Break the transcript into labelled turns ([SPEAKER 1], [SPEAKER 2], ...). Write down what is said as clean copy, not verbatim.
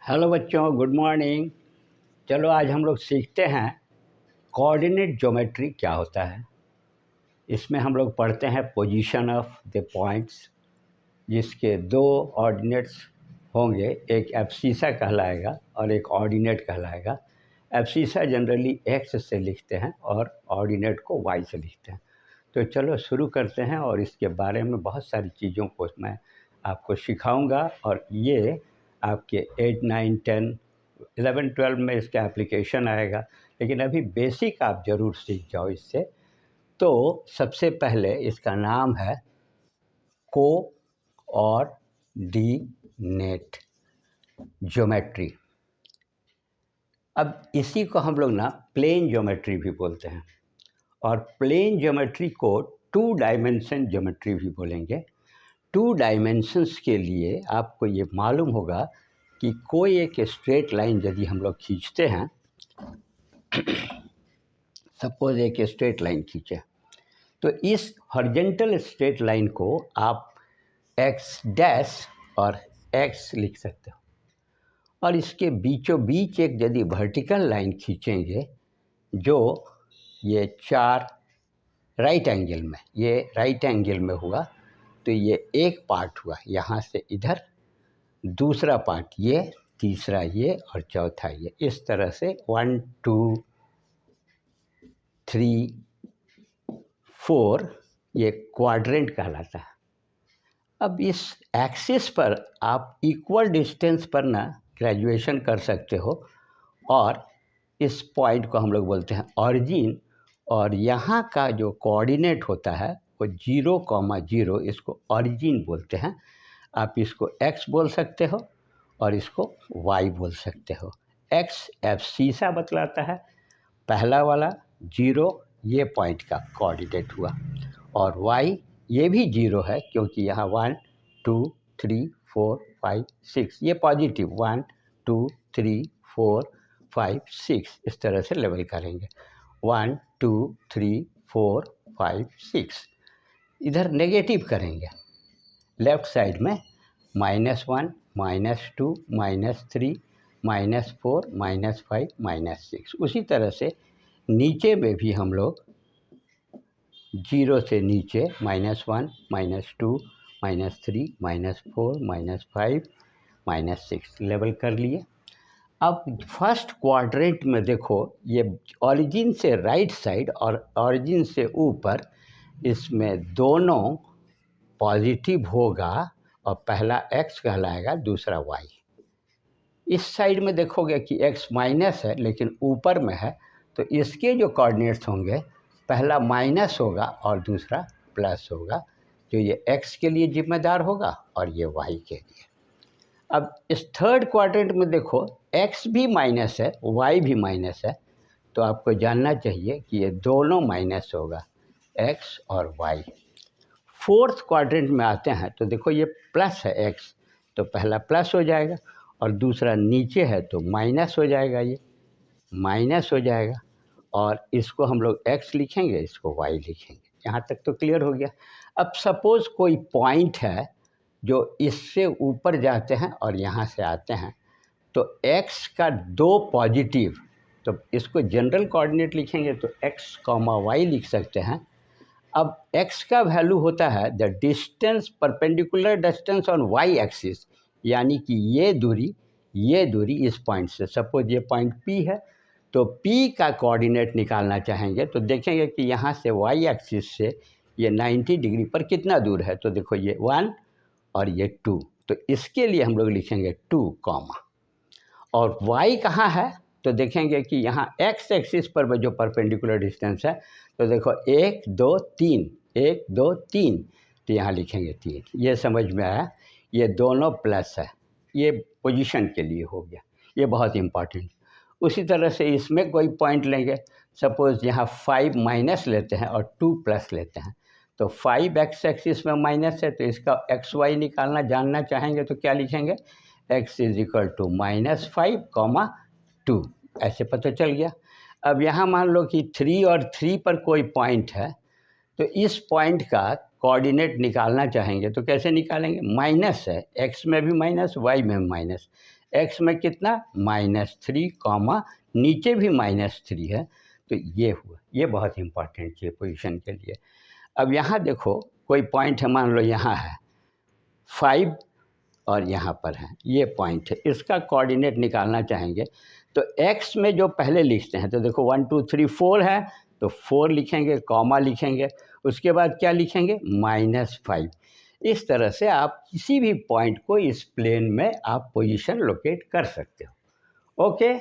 [SPEAKER 1] Hello बच्चों, good morning. चलो आज हम लोग सीखते हैं कोऑर्डिनेट ज्योमेट्री क्या होता है। इसमें हम लोग पढ़ते हैं पोजीशन ऑफ द पॉइंट्स, जिसके दो ऑर्डिनेट्स होंगे। एक एब्सिसा कहलाएगा और एक ऑर्डिनेट कहलाएगा। एब्सिसा जनरली एक्स से लिखते हैं और ऑर्डिनेट को वाई से लिखते हैं। तो चलो शुरू करते हैं और इसके बारे में बहुत सारी चीज़ों को मैं आपको सिखाऊंगा और ये आपके 8, 9, 10, 11, 12 में इसका एप्लीकेशन आएगा। लेकिन अभी बेसिक आप ज़रूर सीख जाओ इससे। तो सबसे पहले इसका नाम है कोऑर्डिनेट ज्योमेट्री। अब इसी को हम लोग प्लेन ज्योमेट्री भी बोलते हैं और प्लेन ज्योमेट्री को टू डायमेंशन ज्योमेट्री भी बोलेंगे। टू डायमेंशंस के लिए आपको ये मालूम होगा कि कोई एक स्ट्रेट लाइन यदि हम लोग खींचते हैं, सपोज एक स्ट्रेट लाइन खींचे, तो इस हॉरिजॉन्टल स्ट्रेट लाइन को आप एक्स डैश और एक्स लिख सकते हो और इसके बीचों बीच एक यदि वर्टिकल लाइन खींचेंगे जो ये चार राइट एंगल में, ये राइट एंगल में हुआ, तो ये एक पार्ट हुआ यहाँ से इधर, दूसरा पार्ट ये, तीसरा ये और चौथा ये। इस तरह से 1, 2, 3, 4 ये क्वाड्रेंट कहलाता है। अब इस एक्सिस पर आप इक्वल डिस्टेंस पर ग्रेजुएशन कर सकते हो और इस पॉइंट को हम लोग बोलते हैं ऑरिजिन। और यहाँ का जो कोऑर्डिनेट होता है वो 0,0, इसको ऑरिजिन बोलते हैं। आप इसको x बोल सकते हो और इसको y बोल सकते हो। x एब्सिसा बतलाता है, पहला वाला 0 ये पॉइंट का कोऑर्डिनेट हुआ, और y ये भी 0 है क्योंकि यहाँ 1, 2, 3, 4, 5, 6 ये पॉजिटिव, 1, 2, 3, 4, 5, 6 इस तरह से लेवल करेंगे। 1, 2, 3, 4, 5, 6 इधर नेगेटिव करेंगे। लेफ्ट साइड में -1, -2, -3, -4, -5, -6। उसी तरह से नीचे में भी हम लोग 0 से नीचे -1, -2, -3, -4, -5, -6 लेवल कर लिए। अब फर्स्ट क्वाड्रेंट में देखो, ये ऑरिजिन से राइट साइड और ऑरिजिन से ऊपर, इसमें दोनों पॉजिटिव होगा और पहला x कहलाएगा, दूसरा y। इस साइड में देखोगे कि x माइनस है लेकिन ऊपर में है, तो इसके जो कोऑर्डिनेट्स होंगे, पहला माइनस होगा और दूसरा प्लस होगा, जो ये x के लिए जिम्मेदार होगा और ये y के लिए। अब इस थर्ड क्वाड्रेंट में देखो, x भी माइनस है, y भी माइनस है, तो आपको जानना चाहिए कि ये दोनों माइनस होगा, x और y। फोर्थ क्वाड्रेंट में आते हैं तो देखो ये प्लस है x, तो पहला प्लस हो जाएगा और दूसरा नीचे है तो माइनस हो जाएगा, ये माइनस हो जाएगा और इसको हम लोग x लिखेंगे, इसको y लिखेंगे। यहाँ तक तो क्लियर हो गया। अब सपोज़ कोई पॉइंट है जो इससे ऊपर जाते हैं और यहाँ से आते हैं, तो x का 2 पॉजिटिव, तो इसको जनरल कोऑर्डिनेट लिखेंगे तो x, y लिख सकते हैं। अब x का वैल्यू होता है the distance, perpendicular distance on y axis, यानी कि ये दूरी इस पॉइंट से। सपोज ये पॉइंट P है, तो P का कोऑर्डिनेट निकालना चाहेंगे तो देखेंगे कि यहाँ से y एक्सिस से ये 90 डिग्री पर कितना दूर है, तो देखो ये 1 और ये 2, तो इसके लिए हम लोग लिखेंगे 2, और y कहाँ है, तो देखेंगे कि यहाँ x एक्सिस पर जो परपेंडिकुलर डिस्टेंस है, तो देखो 1, 2, 3, 1, 2, 3, तो यहाँ लिखेंगे 3। ये समझ में आया, ये दोनों प्लस है, ये पोजीशन के लिए हो गया, ये बहुत इम्पॉर्टेंट। उसी तरह से इसमें कोई पॉइंट लेंगे, सपोज़ यहाँ 5 माइनस लेते हैं और 2 प्लस लेते हैं, तो 5 x एक्सिस में माइनस है, तो इसका x y निकालना जानना चाहेंगे तो क्या लिखेंगे, x = -5, 2, ऐसे पता चल गया। अब यहाँ मान लो कि 3 और 3 पर कोई पॉइंट है, तो इस पॉइंट का कोऑर्डिनेट निकालना चाहेंगे तो कैसे निकालेंगे, माइनस है, x में भी माइनस, y में भी माइनस, एक्स में कितना -3 कॉमा नीचे भी -3 है, तो ये हुआ, ये बहुत इंपॉर्टेंट है पोजीशन के लिए। अब यहाँ देखो कोई पॉइंट है, मान लो यहाँ है 5 और यहाँ पर है, ये पॉइंट है, इसका कोऑर्डिनेट निकालना चाहेंगे तो x में जो पहले लिखते हैं, तो देखो 1 2 3 4 है तो 4 लिखेंगे, कॉमा लिखेंगे, उसके बाद क्या लिखेंगे -5। इस तरह से आप किसी भी पॉइंट को इस प्लेन में आप पोजीशन लोकेट कर सकते हो। ओके।